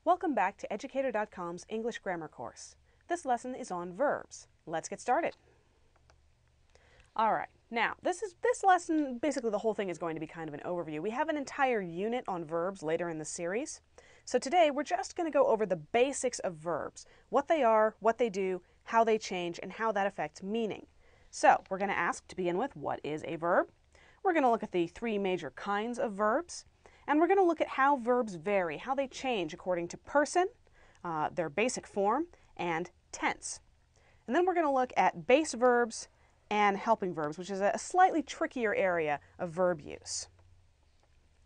Welcome back to Educator.com's English grammar course. This lesson is on verbs. Let's get started. All right, now this lesson, basically the whole thing is going to be kind of an overview. We have an entire unit on verbs later in the series. So today we're just going to go over the basics of verbs, what they are, what they do, how they change, and how that affects meaning. So we're going to ask to begin with, what is a verb? We're going to look at the three major kinds of verbs. And we're going to look at how verbs vary, how they change according to person, their basic form, and tense. And then we're going to look at base verbs and helping verbs, which is a slightly trickier area of verb use.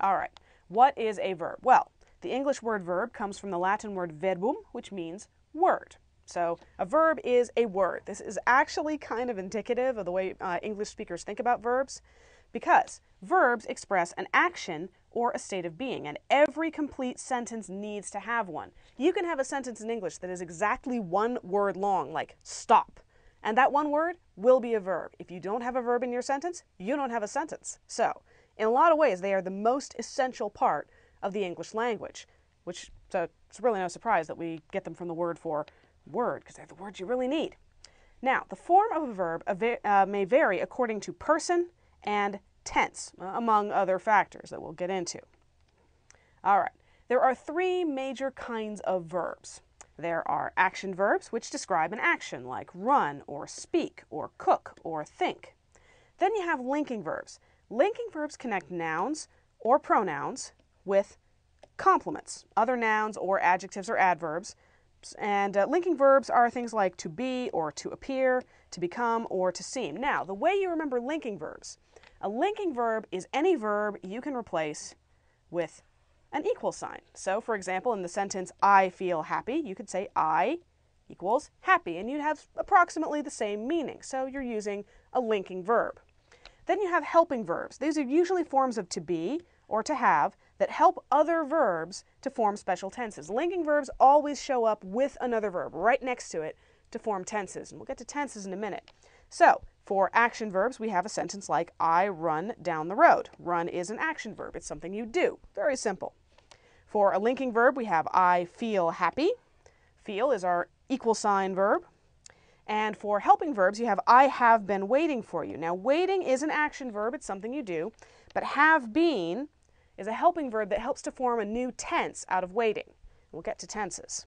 All right, what is a verb? Well, the English word verb comes from the Latin word verbum, which means word. So a verb is a word. This is actually kind of indicative of the way English speakers think about verbs, because verbs express an action or a state of being, and every complete sentence needs to have one. You can have a sentence in English that is exactly one word long, like stop, and that one word will be a verb. If you don't have a verb in your sentence, you don't have a sentence. So, in a lot of ways, they are the most essential part of the English language, which it's really no surprise that we get them from the word for word, because they're the words you really need. Now, the form of a verb may vary according to person and tense, among other factors that we'll get into. All right, there are three major kinds of verbs. There are action verbs, which describe an action, like run, or speak, or cook, or think. Then you have linking verbs. Linking verbs connect nouns or pronouns with complements, other nouns or adjectives or adverbs. And linking verbs are things like to be, or to appear, to become, or to seem. Now, the way you remember linking verbs, a linking verb is any verb you can replace with an equal sign. So, for example, in the sentence, I feel happy, you could say I equals happy, and you'd have approximately the same meaning. So you're using a linking verb. Then you have helping verbs. These are usually forms of to be or to have that help other verbs to form special tenses. Linking verbs always show up with another verb right next to it to form tenses, and we'll get to tenses in a minute. So, for action verbs, we have a sentence like, I run down the road. Run is an action verb. It's something you do. Very simple. For a linking verb, we have, I feel happy. Feel is our equal sign verb. And for helping verbs, you have, I have been waiting for you. Now, waiting is an action verb. It's something you do. But have been is a helping verb that helps to form a new tense out of waiting. We'll get to tenses.